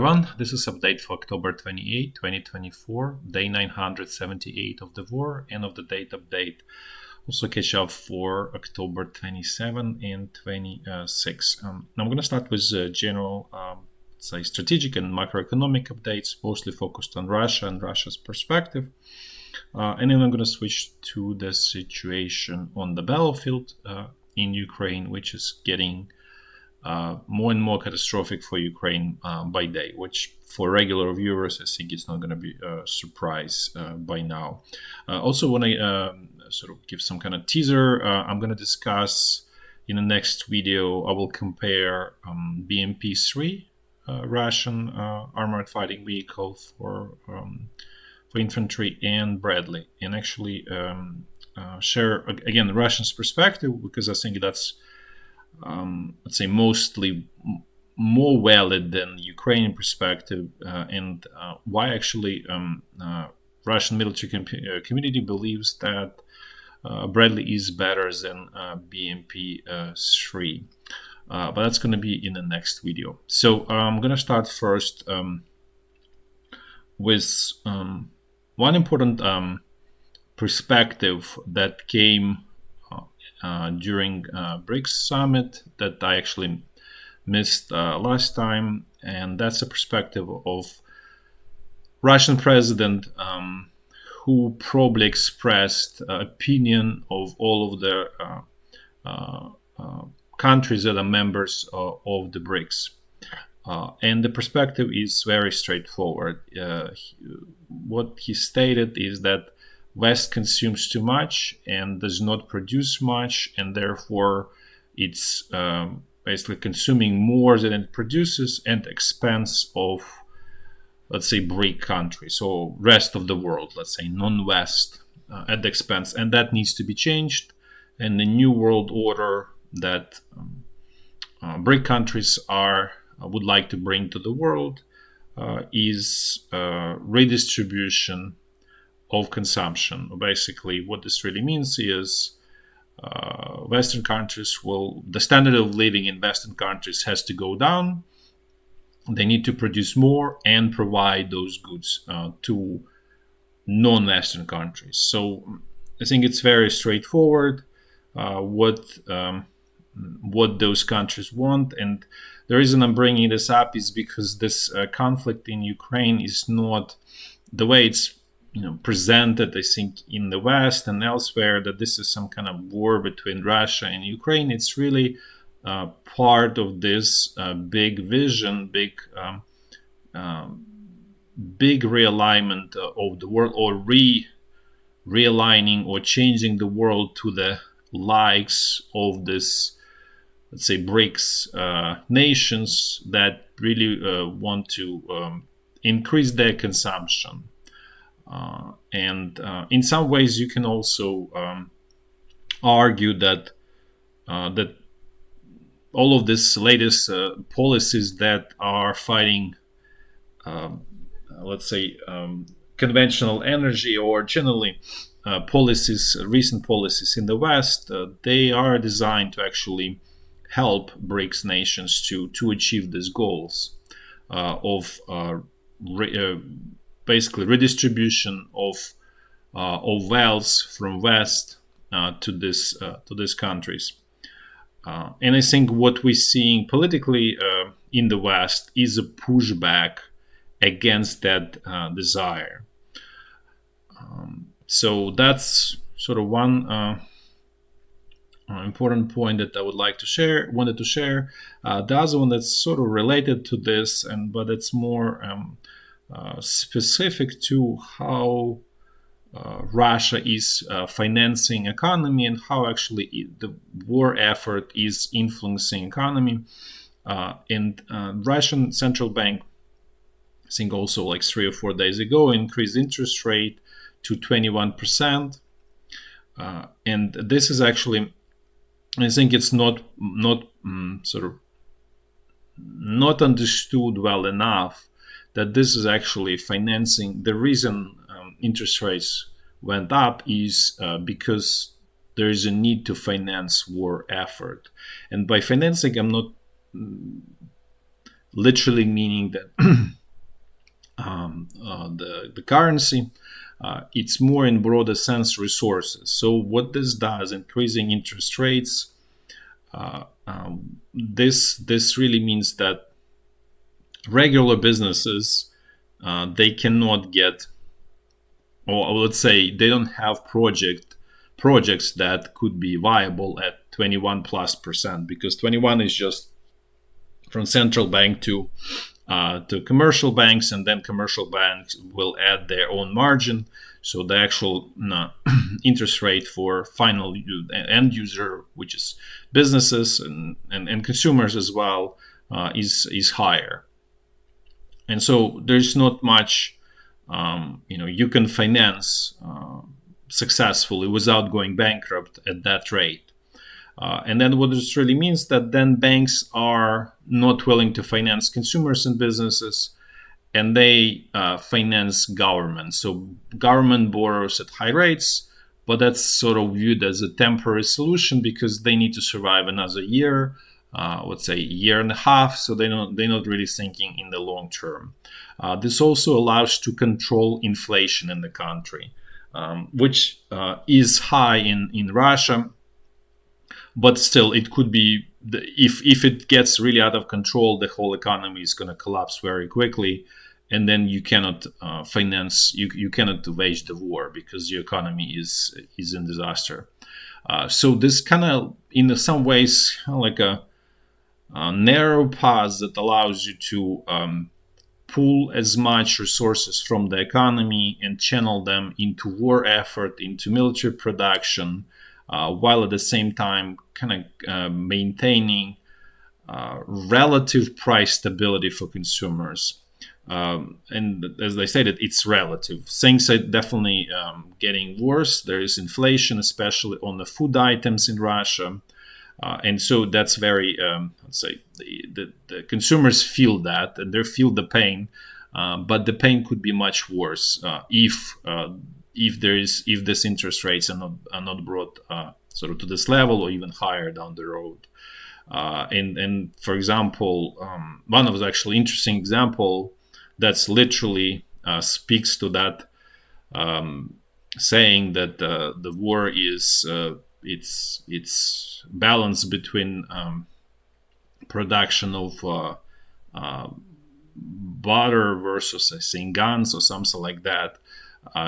everyone, this is update for October 28, 2024, day 978 of the war, end of the date update. Also catch up for October 27 and 26. Now I'm going to start with general say strategic and macroeconomic updates, mostly focused on Russia and Russia's perspective. And then I'm going to switch to the situation on the battlefield in Ukraine, which is getting more and more catastrophic for Ukraine by day, which for regular viewers, I think it's not going to be a surprise by now. Also want to sort of give some kind of teaser. I'm going to discuss in the next video, I will compare BMP-3, Russian armored fighting vehicle for infantry, and Bradley, and actually share, again, Russians' perspective, because I think that's let's say mostly more valid than Ukrainian perspective, and why actually Russian military community believes that Bradley is better than BMP-3. But that's going to be in the next video. So I'm going to start first with one important perspective that came during BRICS summit that I actually missed last time, and that's a perspective of Russian president who probably expressed opinion of all of the countries that are members of the BRICS. And the perspective is very straightforward. What he stated is that West consumes too much and does not produce much, and therefore it's basically consuming more than it produces at the expense of, let's say, BRIC countries, or rest of the world, let's say non-West, at the expense. And that needs to be changed. And the new world order that BRIC countries would like to bring to the world is redistribution of consumption. Basically, what this really means is Western countries the standard of living in Western countries has to go down. They need to produce more and provide those goods to non-Western countries. So I think it's very straightforward what those countries want. And the reason I'm bringing this up is because this conflict in Ukraine is not the way it's presented, I think, in the West and elsewhere, that this is some kind of war between Russia and Ukraine. It's really part of this big vision, big realignment of the world, or realigning or changing the world to the likes of this, let's say, BRICS nations that really want to increase their consumption. And in some ways, you can also argue that that all of this latest policies that are fighting, let's say, conventional energy, or generally recent policies in the West, they are designed to actually help BRICS nations to achieve these goals of basically redistribution of wealth from West to these countries. And I think what we're seeing politically in the West is a pushback against that desire. So that's sort of one important point that I wanted to share. The other one that's sort of related to this, but it's more specific to how Russia is financing economy, and how actually the war effort is influencing economy. And Russian central bank, I think also like 3 or 4 days ago, increased interest rate to 21%. And this is actually, I think it's not understood well enough that this is actually financing. The reason interest rates went up is because there is a need to finance war effort. And by financing, I'm not literally meaning that the currency. It's more in broader sense resources. So what this does, increasing interest rates, this really means that regular businesses, they cannot get, or let's say they don't have projects that could be viable at 21+%, because 21 is just from central bank to commercial banks, and then commercial banks will add their own margin. So the actual interest rate for final end user, which is businesses and consumers as well, is higher. And so there's not much you can finance successfully without going bankrupt at that rate. And then what this really means that then banks are not willing to finance consumers and businesses, and they finance government. So government borrows at high rates, but that's sort of viewed as a temporary solution because they need to survive another year, let's say a year and a half. So they're not really thinking in the long term. This also allows to control inflation in the country, which is high in Russia. But still, it could be, if it gets really out of control, the whole economy is going to collapse very quickly, and then you cannot finance, you cannot wage the war because the economy is in disaster. So this kind of, in some ways, like a narrow path that allows you to pull as much resources from the economy and channel them into war effort, into military production, while at the same time kind of maintaining relative price stability for consumers. And as I said, it's relative. Things are definitely getting worse. There is inflation, especially on the food items in Russia. And so that's very, let's say, the consumers feel that, and they feel the pain. But the pain could be much worse if this interest rates are not brought sort of to this level or even higher down the road. And for example, one of the actually interesting example that's literally speaks to that, saying that the war is it's balance between production of butter versus, I think, guns or something like that.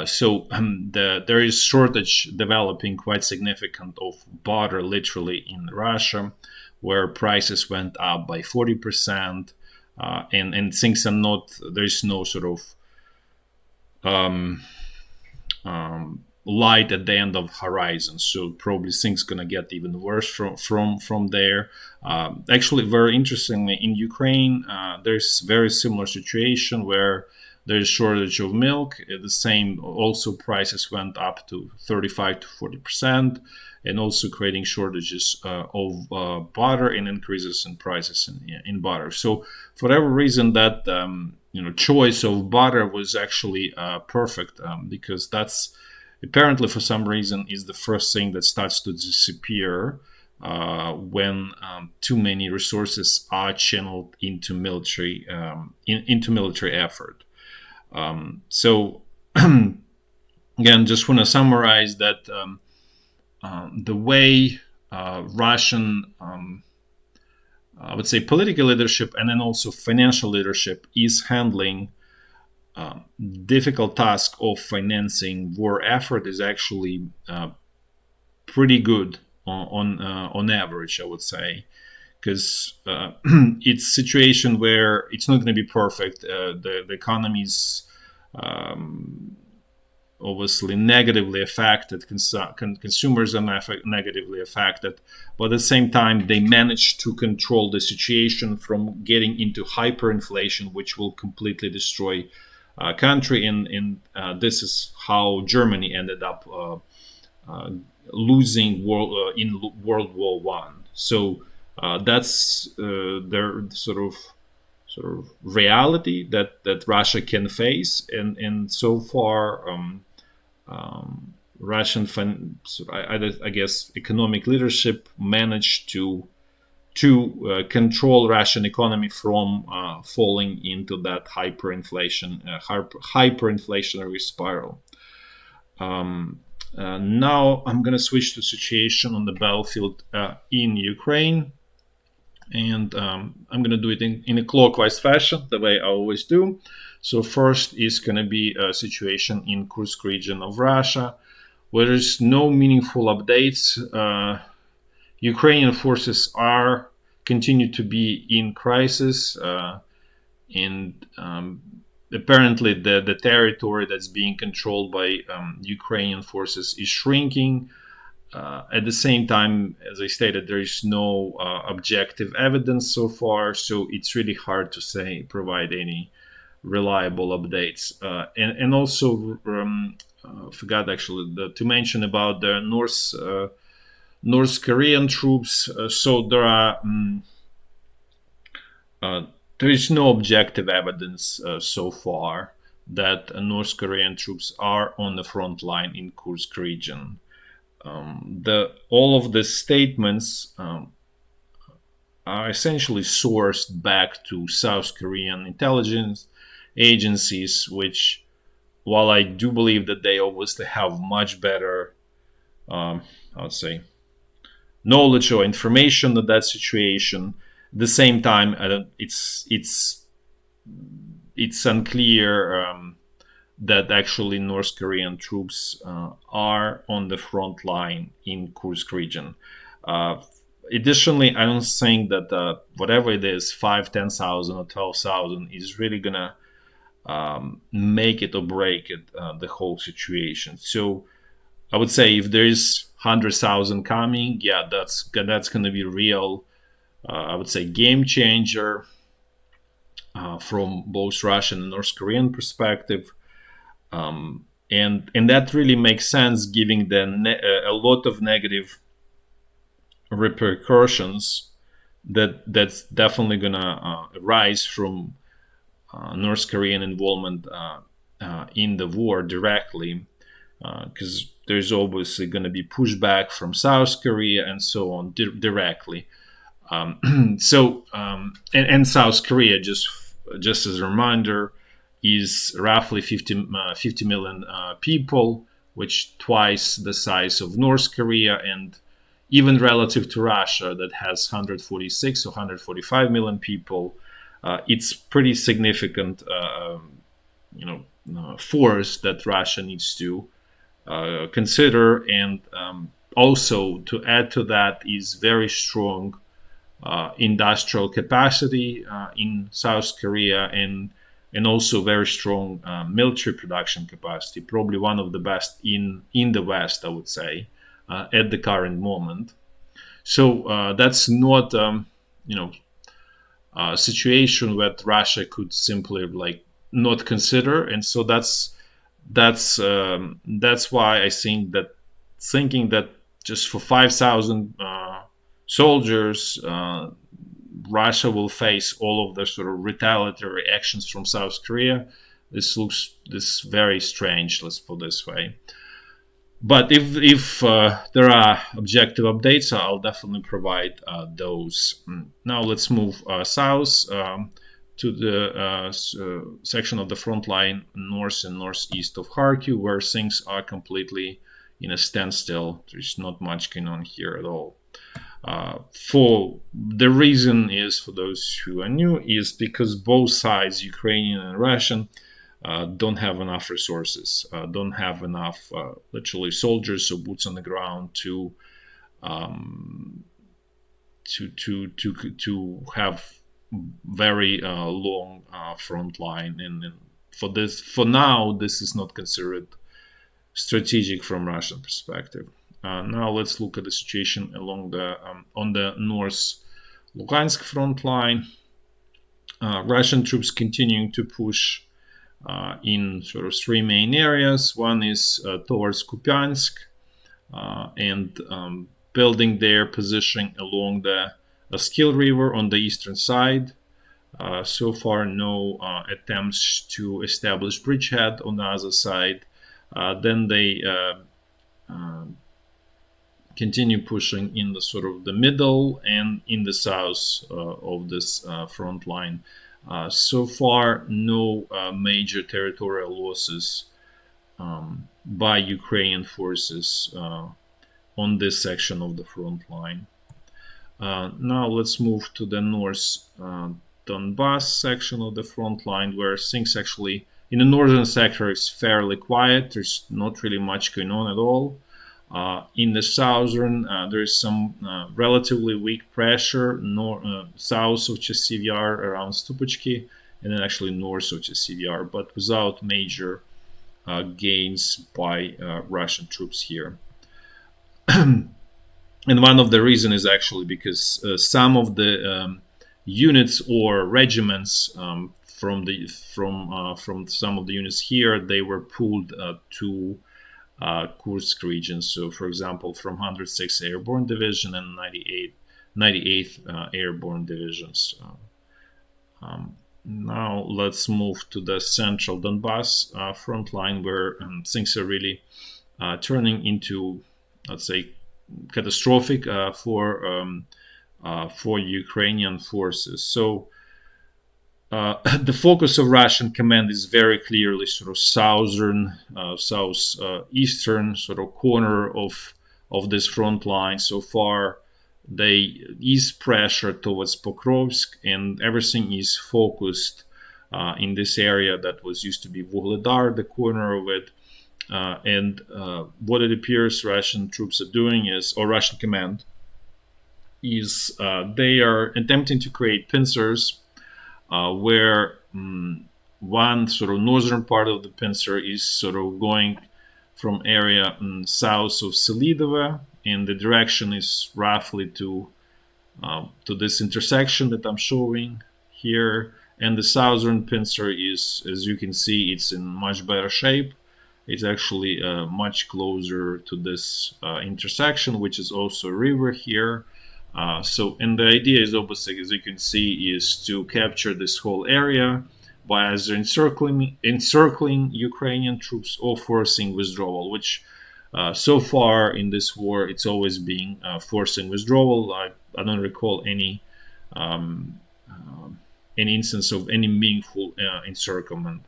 So there is shortage developing quite significant of butter literally in Russia, where prices went up by 40%, and things are not, there's no sort of light at the end of horizon. So probably things gonna get even worse from there. Actually, very interestingly, in Ukraine, there's very similar situation where there's shortage of milk. The same, also prices went up to 35 to 40%, and also creating shortages of butter and increases in prices in butter. So for whatever reason, that choice of butter was actually perfect, because that's apparently, for some reason, is the first thing that starts to disappear when too many resources are channeled into military effort. So again, just want to summarize that the way Russian, I would say, political leadership and then also financial leadership is handling difficult task of financing war effort is actually pretty good on average, I would say, because it's a situation where it's not going to be perfect. The economy is obviously negatively affected. Consumers are negatively affected, but at the same time, they managed to control the situation from getting into hyperinflation, which will completely destroy country, and this is how Germany ended up losing in World War One. So that's their sort of reality that Russia can face, and so far Russian I guess economic leadership managed to to control Russian economy from falling into that hyperinflationary spiral. Now I'm going to switch to situation on the battlefield in Ukraine, and I'm going to do it in a clockwise fashion, the way I always do. So first is going to be a situation in Kursk region of Russia, where there's no meaningful updates. Ukrainian forces continue to be in crisis, and apparently the territory that's being controlled by Ukrainian forces is shrinking. At the same time, as I stated, there is no objective evidence so far, so it's really hard to provide any reliable updates. And also, forgot actually to mention about the North Korean troops. So there is no objective evidence so far that North Korean troops are on the front line in Kursk region. All of the statements are essentially sourced back to South Korean intelligence agencies, which, while I do believe that they obviously have much better, I would say, knowledge or information of that situation, at the same time, it's unclear that actually North Korean troops are on the front line in Kursk region. Additionally, I don't think that whatever it is, 5, 10,000 or 12,000 is really gonna make it or break it, the whole situation. So I would say if there is 100,000 coming, yeah, that's gonna be real. I would say game changer from both Russian and North Korean perspective. And that really makes sense, given a lot of negative repercussions that's definitely gonna arise from North Korean involvement in the war directly, because there's obviously going to be pushback from South Korea and so on directly. And South Korea, just as a reminder, is roughly 50 million people, which twice the size of North Korea, and even relative to Russia, that has 146 or 145 million people, it's pretty significant, force that Russia needs to consider. And also, to add to that, is very strong industrial capacity in South Korea, and also very strong military production capacity, probably one of the best in the West, I would say, at the current moment. So that's not, a situation that Russia could simply not consider, and so that's why I think that thinking that just for 5,000 soldiers, Russia will face all of the sort of retaliatory actions from South Korea. This looks very strange, let's put it this way. But if there are objective updates, I'll definitely provide those. Now let's move south to the section of the front line north and northeast of Kharkiv, where things are completely in a standstill. There's not much going on here at all. For the reason is, for those who are new, is because both sides, Ukrainian and Russian, don't have enough resources, don't have enough literally soldiers or boots on the ground to have very long front line. And for now, this is not considered strategic from Russian perspective. Now let's look at the situation along on the North Lugansk front line. Russian troops continuing to push in sort of three main areas. One is towards Kupiansk, and building their position along the Skill River on the eastern side. So far, no attempts to establish bridgehead on the other side. Then they continue pushing in the sort of the middle and in the south of this front line. So far, no major territorial losses by Ukrainian forces on this section of the front line. Now let's move to the North Donbas section of the front line, where things actually in the northern sector is fairly quiet. There's not really much going on at all. In the southern, there is some relatively weak pressure south of Chasiv around Stupochki, and then actually north of Chasiv, but without major gains by Russian troops here. And one of the reasons is actually because some of the units or regiments from some of the units here, they were pulled to Kursk region. So, for example, from 106th Airborne Division and 98th Airborne Divisions. Now let's move to the Central Donbass front line, where things are really turning into, let's say, catastrophic for Ukrainian forces. So the focus of Russian command is very clearly sort of southeastern sort of corner of this front line. So far, they ease pressure towards Pokrovsk, and everything is focused in this area that was used to be Vuhledar, the corner of it. And what it appears Russian troops are doing is, or Russian command, is they are attempting to create pincers where one sort of northern part of the pincer is sort of going from area south of Selidove, and the direction is roughly to this intersection that I'm showing here. And the southern pincer is, as you can see, it's in much better shape. It's actually much closer to this intersection, which is also a river here. And the idea is obviously, as you can see, is to capture this whole area by either encircling Ukrainian troops or forcing withdrawal, which so far in this war, it's always being forcing withdrawal. I don't recall any instance of any meaningful encirclement.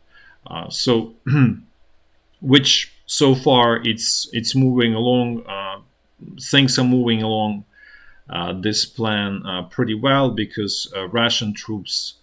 Which so far it's moving along. Things are moving along this plan pretty well, because Russian troops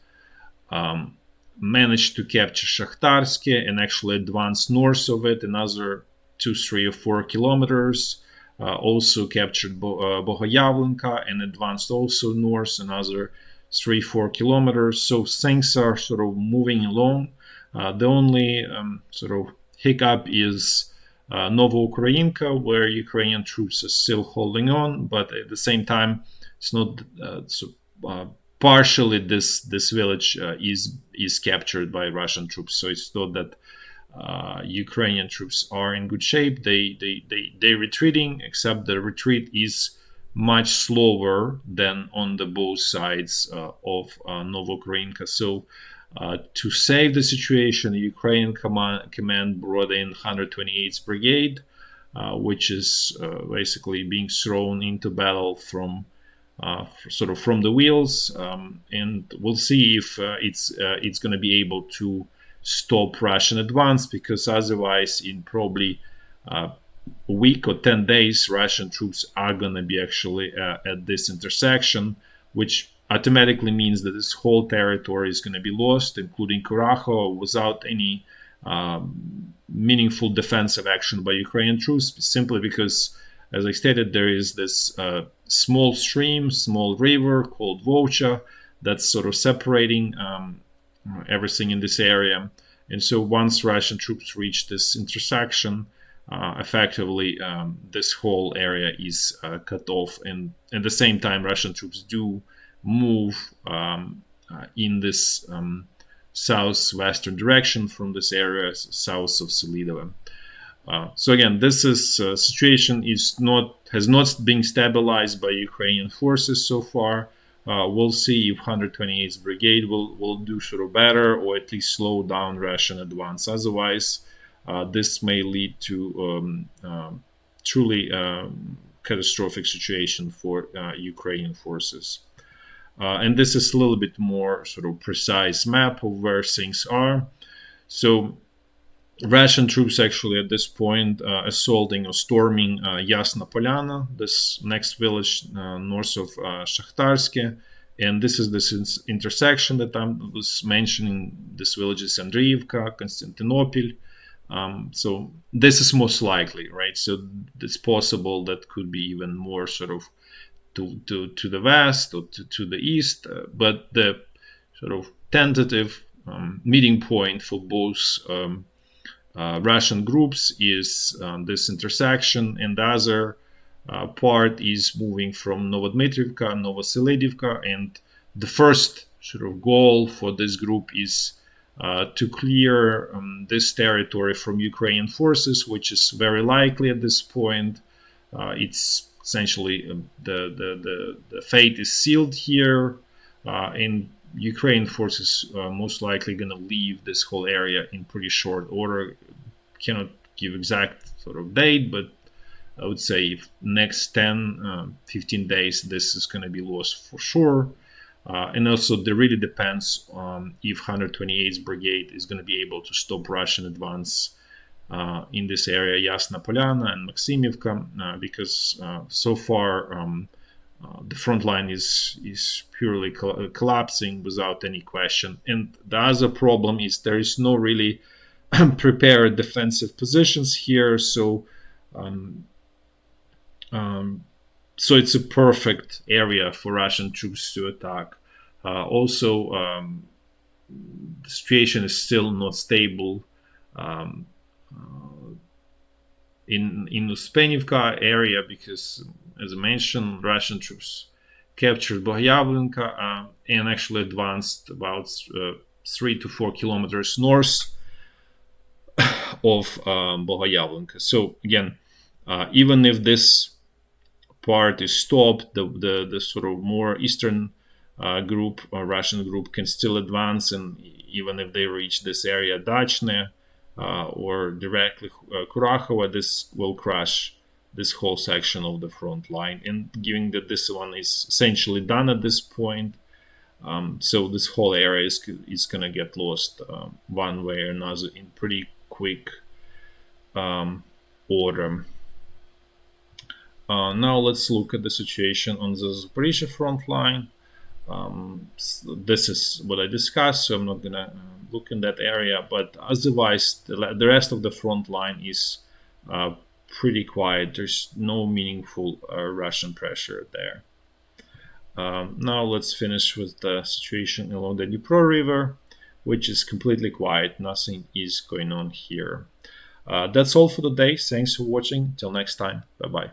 managed to capture Shahtarske and actually advance north of it another 2, 3, or 4 kilometers. Also captured Bogoyavlenka and advanced also north another 3, 4 kilometers. So things are sort of moving along. The only sort of hiccup is Novoivanovka, where Ukrainian troops are still holding on, but at the same time, it's not partially this village is captured by Russian troops. So it's not that Ukrainian troops are in good shape. They're retreating, except the retreat is much slower than on the both sides of Novoivanovka. So to save the situation, the Ukrainian command brought in 128th Brigade, which is basically being thrown into battle from the wheels, and we'll see if it's going to be able to stop Russian advance, because otherwise, in probably a week or 10 days, Russian troops are going to be actually at this intersection, which automatically means that this whole territory is going to be lost, including Kuraho, without any meaningful defensive action by Ukrainian troops, simply because, as I stated, there is this small stream, small river called Volcha that's sort of separating everything in this area. And so once Russian troops reach this intersection, effectively this whole area is cut off. And at the same time, Russian troops do move in this southwestern direction from this area south of Selidove. So again, this situation has not been stabilized by Ukrainian forces so far. We'll see if 128th Brigade will do sort of better, or at least slow down Russian advance. Otherwise, this may lead to truly catastrophic situation for Ukrainian forces. And this is a little bit more sort of precise map of where things are. So Russian troops actually at this point assaulting or storming Yasna Polyana, this next village north of Shahtarske. And this is this intersection that I was mentioning. This village is Andreevka, Constantinople. So this is most likely, right? So it's possible that could be even more sort of to the west or to the east. But the sort of tentative meeting point for both Russian groups is this intersection, and the other part is moving from Novodmitrivka, Novoselidivka, and the first sort of goal for this group is to clear this territory from Ukrainian forces, which is very likely at this point. It's essentially the fate is sealed here, and Ukrainian forces most likely going to leave this whole area in pretty short order. Cannot give exact sort of date, but I would say if next 10, 15 days, this is going to be lost for sure. And also, it really depends on if 128th Brigade is going to be able to stop Russian advance in this area, Yasna Polyana and Maximivka, because so far the front line is purely collapsing without any question. And the other problem is there is no really prepared defensive positions here, so so it's a perfect area for Russian troops to attack. Also, the situation is still not stable in Uspenivka area because, as I mentioned, Russian troops captured Bogoyavlenka and actually advanced about 3 to 4 kilometers north of Bogoyavlenka. So again, even if this part is stopped, the sort of more eastern group, Russian group, can still advance, and even if they reach this area, Dachne or directly Kurakhova, this will crush this whole section of the front line. And given that this one is essentially done at this point, so this whole area is going to get lost one way or another in pretty quick order. Now let's look at the situation on the Zaporizhzhia front line. This is what I discussed, so I'm not going to look in that area, but otherwise the rest of the front line is pretty quiet. There's no meaningful Russian pressure there. Now let's finish with the situation along the Dnipro River, which is completely quiet. Nothing is going on here. That's all for today. Thanks for watching. Till next time. Bye-bye.